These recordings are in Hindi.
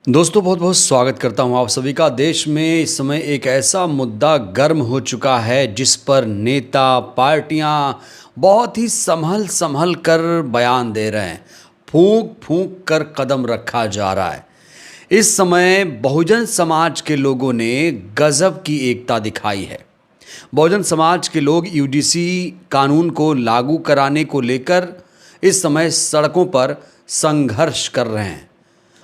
दोस्तों बहुत बहुत स्वागत करता हूं आप सभी का। देश में इस समय एक ऐसा मुद्दा गर्म हो चुका है जिस पर नेता पार्टियां बहुत ही संभल संभल कर बयान दे रहे हैं। फूंक फूंक कर कदम रखा जा रहा है। इस समय बहुजन समाज के लोगों ने गजब की एकता दिखाई है। बहुजन समाज के लोग यूडीसी कानून को लागू कराने को लेकर इस समय सड़कों पर संघर्ष कर रहे हैं।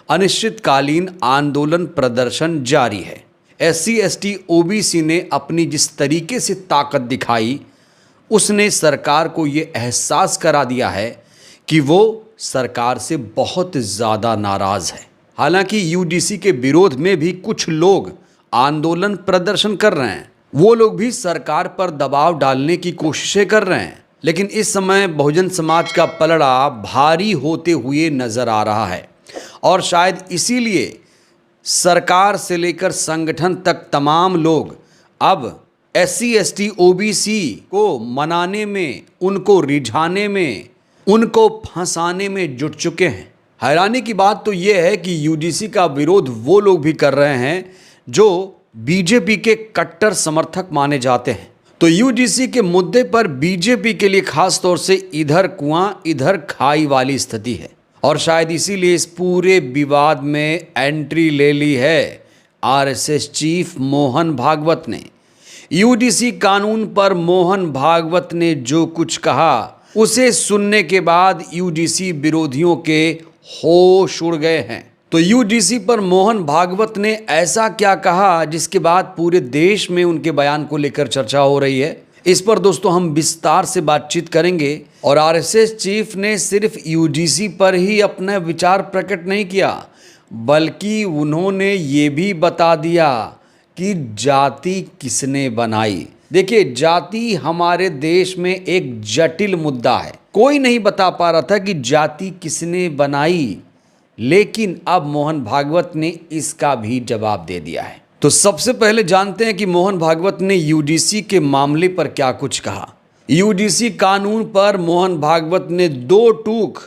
अनिश्चितकालीन आंदोलन प्रदर्शन जारी है। एससी एसटी ओबीसी ने अपनी जिस तरीके से ताकत दिखाई, उसने सरकार को ये एहसास करा दिया है कि वो सरकार से बहुत ज़्यादा नाराज है। हालांकि यूडीसी के विरोध में भी कुछ लोग आंदोलन प्रदर्शन कर रहे हैं, वो लोग भी सरकार पर दबाव डालने की कोशिशें कर रहे हैं, लेकिन इस समय बहुजन समाज का पलड़ा भारी होते हुए नजर आ रहा है। और शायद इसीलिए सरकार से लेकर संगठन तक तमाम लोग अब एससी एसटी ओबीसी को मनाने में, उनको रिझाने में, उनको फंसाने में जुट चुके हैं। हैरानी की बात तो यह है कि यूडीसी का विरोध वो लोग भी कर रहे हैं जो बीजेपी के कट्टर समर्थक माने जाते हैं। तो यूडीसी के मुद्दे पर बीजेपी के लिए खास तौर से इधर कुआं इधर खाई वाली स्थिति है। और शायद इसीलिए इस पूरे विवाद में एंट्री ले ली है आरएसएस चीफ मोहन भागवत ने। यूडीसी कानून पर मोहन भागवत ने जो कुछ कहा, उसे सुनने के बाद यूडीसी विरोधियों के होश उड़ गए हैं। तो यूडीसी पर मोहन भागवत ने ऐसा क्या कहा जिसके बाद पूरे देश में उनके बयान को लेकर चर्चा हो रही है? इस पर दोस्तों हम विस्तार से बातचीत करेंगे। और आरएसएस चीफ ने सिर्फ यूडीसी पर ही अपना विचार प्रकट नहीं किया, बल्कि उन्होंने ये भी बता दिया कि जाति किसने बनाई। देखिए, जाति हमारे देश में एक जटिल मुद्दा है। कोई नहीं बता पा रहा था कि जाति किसने बनाई, लेकिन अब मोहन भागवत ने इसका भी जवाब दे दिया है। तो सबसे पहले जानते हैं कि मोहन भागवत ने यूडीसी के मामले पर क्या कुछ कहा। यूडीसी कानून पर मोहन भागवत ने दो टूक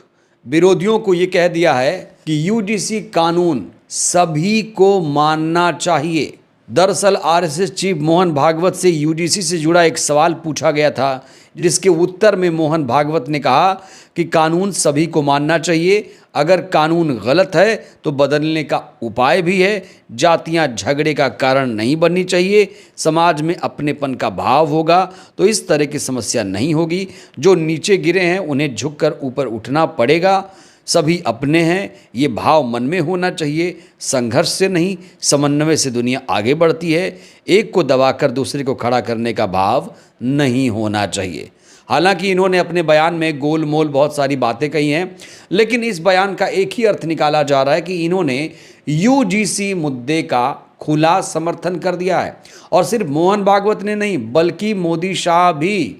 विरोधियों को यह कह दिया है कि यूडीसी कानून सभी को मानना चाहिए। दरअसल आरएसएस चीफ मोहन भागवत से यूडीसी से जुड़ा एक सवाल पूछा गया था, जिसके उत्तर में मोहन भागवत ने कहा कि कानून सभी को मानना चाहिए, अगर कानून गलत है तो बदलने का उपाय भी है, जातियां झगड़े का कारण नहीं बननी चाहिए, समाज में अपनेपन का भाव होगा तो इस तरह की समस्या नहीं होगी, जो नीचे गिरे हैं उन्हें झुककर ऊपर उठना पड़ेगा, सभी अपने हैं, ये भाव मन में होना चाहिए, संघर्ष से नहीं समन्वय से दुनिया आगे बढ़ती है, एक को दबाकर दूसरे को खड़ा करने का भाव नहीं होना चाहिए। हालांकि इन्होंने अपने बयान में गोल मोल बहुत सारी बातें कही हैं, लेकिन इस बयान का एक ही अर्थ निकाला जा रहा है कि इन्होंने यूजीसी मुद्दे का खुला समर्थन कर दिया है। और सिर्फ मोहन भागवत ने नहीं, बल्कि मोदी शाह भी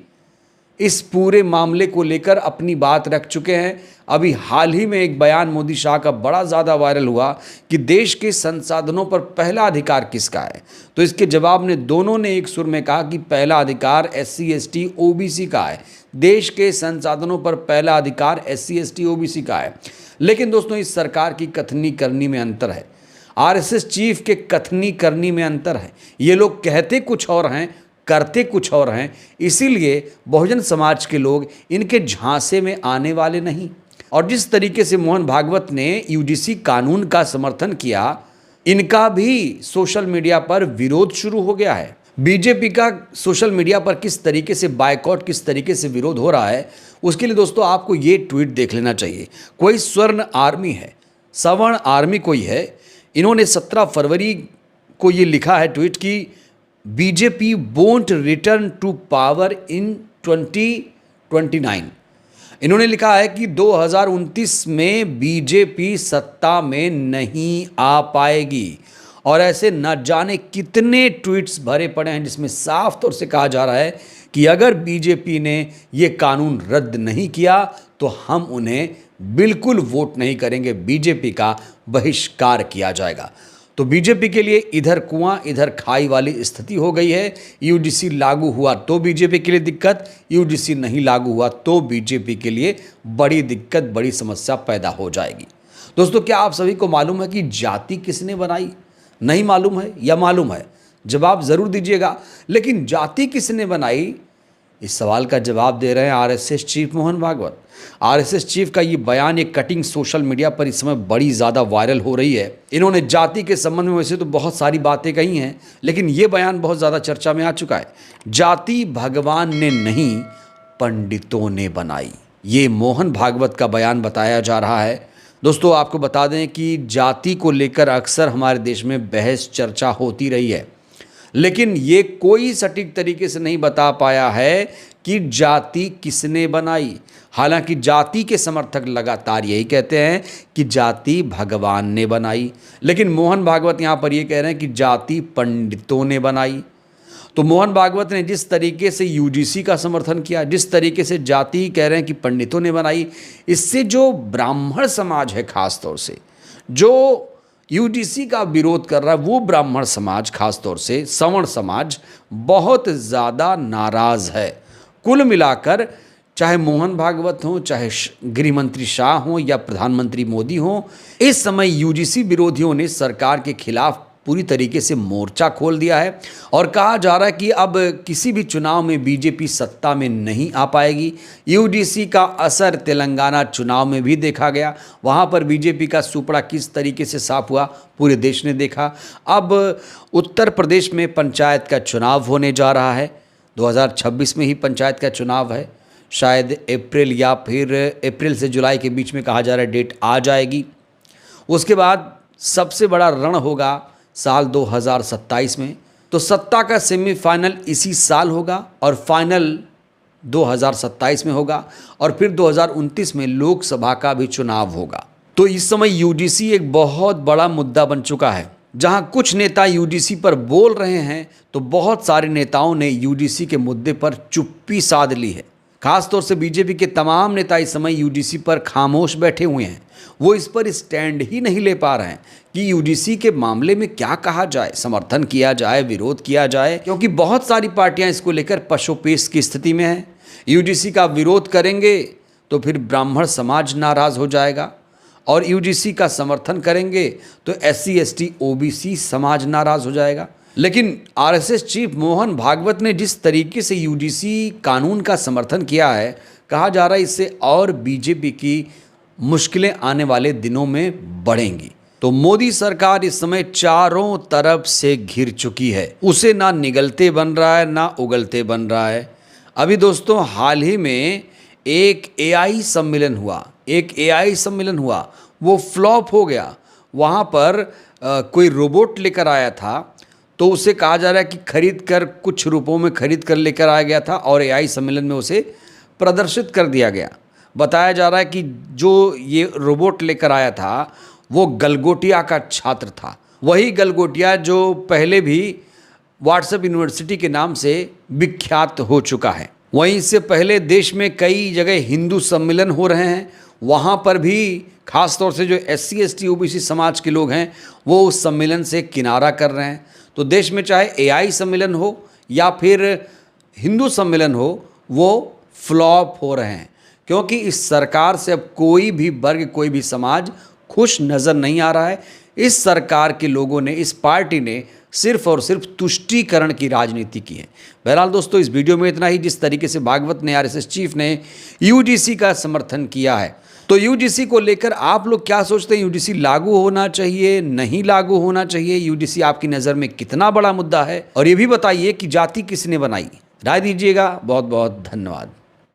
इस पूरे मामले को लेकर अपनी बात रख चुके हैं। अभी हाल ही में एक बयान मोदी शाह का बड़ा ज़्यादा वायरल हुआ कि देश के संसाधनों पर पहला अधिकार किसका है, तो इसके जवाब में दोनों ने एक सुर में कहा कि पहला अधिकार एससी एसटी ओबीसी का है। देश के संसाधनों पर पहला अधिकार एससी एसटी ओबीसी का है। लेकिन दोस्तों, इस सरकार की कथनी करनी में अंतर है, आरएसएस चीफ के कथनी करनी में अंतर है। ये लोग कहते कुछ और हैं, करते कुछ और हैं। इसीलिए बहुजन समाज के लोग इनके झांसे में आने वाले नहीं। और जिस तरीके से मोहन भागवत ने यूडीसी कानून का समर्थन किया, इनका भी सोशल मीडिया पर विरोध शुरू हो गया है। बीजेपी का सोशल मीडिया पर किस तरीके से बायकॉट, किस तरीके से विरोध हो रहा है, उसके लिए दोस्तों आपको ये ट्वीट देख लेना चाहिए। कोई स्वर्ण आर्मी है, सवर्ण आर्मी कोई है, इन्होंने 17 फरवरी को ये लिखा है ट्वीट की BJP won't return to power in 2029। इन्होंने लिखा है कि 2029 में बीजेपी सत्ता में नहीं आ पाएगी। और ऐसे न जाने कितने ट्वीट्स भरे पड़े हैं जिसमें साफ तौर से कहा जा रहा है कि अगर बीजेपी ने ये कानून रद्द नहीं किया तो हम उन्हें बिल्कुल वोट नहीं करेंगे, बीजेपी का बहिष्कार किया जाएगा। तो बीजेपी के लिए इधर कुआं इधर खाई वाली स्थिति हो गई है। यूडीसी लागू हुआ तो बीजेपी के लिए दिक्कत, यूडीसी नहीं लागू हुआ तो बीजेपी के लिए बड़ी दिक्कत, बड़ी समस्या पैदा हो जाएगी। दोस्तों, क्या आप सभी को मालूम है कि जाति किसने बनाई? नहीं मालूम है या मालूम है? जवाब जरूर दीजिएगा। लेकिन जाति किसने बनाई, इस सवाल का जवाब दे रहे हैं RSS chief Mohan Bhagwat. RSS chief का ये बयान, एक कटिंग सोशल मीडिया पर इस समय बड़ी ज़्यादा वायरल हो रही है। इन्होंने जाति के संबंध में वैसे तो बहुत सारी बातें कही हैं, लेकिन ये बयान बहुत ज़्यादा चर्चा में आ चुका है। जाति भगवान ने नहीं, पंडितों ने बनाई, ये मोहन भागवत का बयान बताया जा रहा है। दोस्तों, आपको बता दें कि जाति को लेकर अक्सर हमारे देश में बहस चर्चा होती रही है, लेकिन ये कोई सटीक तरीके से नहीं बता पाया है कि जाति किसने बनाई। हालांकि जाति के समर्थक लगातार यही कहते हैं कि जाति भगवान ने बनाई, लेकिन मोहन भागवत यहाँ पर ये कह रहे हैं कि जाति पंडितों ने बनाई। तो मोहन भागवत ने जिस तरीके से यूजीसी का समर्थन किया, जिस तरीके से जाति कह रहे हैं कि पंडितों ने बनाई, इससे जो ब्राह्मण समाज है, खास तौर से जो यूजीसी का विरोध कर रहा है, वो ब्राह्मण समाज, खास तौर से सवर्ण समाज, बहुत ज़्यादा नाराज़ है। कुल मिलाकर चाहे मोहन भागवत हो, चाहे गृह मंत्री शाह हो या प्रधानमंत्री मोदी हो, इस समय यूजीसी विरोधियों ने सरकार के खिलाफ पूरी तरीके से मोर्चा खोल दिया है और कहा जा रहा है कि अब किसी भी चुनाव में बीजेपी सत्ता में नहीं आ पाएगी। यूजीसी का असर तेलंगाना चुनाव में भी देखा गया, वहाँ पर बीजेपी का सुपड़ा किस तरीके से साफ हुआ पूरे देश ने देखा। अब उत्तर प्रदेश में पंचायत का चुनाव होने जा रहा है, 2026 में ही पंचायत का चुनाव है, शायद अप्रैल या फिर अप्रैल से जुलाई के बीच में कहा जा रहा है डेट आ जाएगी। उसके बाद सबसे बड़ा रण होगा साल 2027 में। तो सत्ता का सेमीफाइनल इसी साल होगा और फाइनल 2027 में होगा और फिर 2029 में लोकसभा का भी चुनाव होगा। तो इस समय यूजीसी एक बहुत बड़ा मुद्दा बन चुका है। जहां कुछ नेता यूजीसी पर बोल रहे हैं तो बहुत सारे नेताओं ने यूजीसी के मुद्दे पर चुप्पी साध ली है। खासतौर से बीजेपी के तमाम नेता इस समय यूजीसी पर खामोश बैठे हुए हैं। वो इस पर स्टैंड ही नहीं ले पा रहे हैं कि यूजीसी के मामले में क्या कहा जाए, समर्थन किया जाए, विरोध किया जाए, क्योंकि बहुत सारी पार्टियां इसको लेकर पशोपेश की स्थिति में हैं। यूजीसी का विरोध करेंगे तो फिर ब्राह्मण समाज नाराज हो जाएगा और यूजीसी का समर्थन करेंगे तो SC ST OBC समाज नाराज हो जाएगा। लेकिन आरएसएस चीफ मोहन भागवत ने जिस तरीके से यूजीसी कानून का समर्थन किया है, कहा जा रहा है इससे और बीजेपी की मुश्किलें आने वाले दिनों में बढ़ेंगी। तो मोदी सरकार इस समय चारों तरफ से घिर चुकी है, उसे ना निगलते बन रहा है ना उगलते बन रहा है। अभी दोस्तों हाल ही में एक AI सम्मेलन हुआ, वो फ्लॉप हो गया। वहाँ पर कोई रोबोट लेकर आया था, तो उसे कहा जा रहा है कि खरीद कर कुछ रुपयों में खरीद कर लेकर आया गया था और AI सम्मेलन में उसे प्रदर्शित कर दिया गया। बताया जा रहा है कि जो ये रोबोट लेकर आया था वो गलगोटिया का छात्र था, वही गलगोटिया जो पहले भी व्हाट्सएप यूनिवर्सिटी के नाम से विख्यात हो चुका है। वहीं इससे पहले देश में कई जगह हिंदू सम्मेलन हो रहे हैं, वहाँ पर भी खास तौर से जो SC ST OBC समाज के लोग हैं वो उस सम्मेलन से किनारा कर रहे हैं। तो देश में चाहे AI सम्मेलन हो या फिर हिंदू सम्मेलन हो, वो फ्लॉप हो रहे हैं, क्योंकि इस सरकार से अब कोई भी वर्ग, कोई भी समाज खुश नज़र नहीं आ रहा है। इस सरकार के लोगों ने, इस पार्टी ने सिर्फ और सिर्फ तुष्टीकरण की राजनीति की है। बहरहाल दोस्तों, इस वीडियो में इतना ही। जिस तरीके से भागवत ने, आरएसएस चीफ ने यूजीसी का समर्थन किया है, तो यूजीसी को लेकर आप लोग क्या सोचते हैं? यूजीसी लागू होना चाहिए, नहीं लागू होना चाहिए? यूजीसी आपकी नज़र में कितना बड़ा मुद्दा है? और ये भी बताइए कि जाति किसने बनाई? राय दीजिएगा। बहुत बहुत धन्यवाद।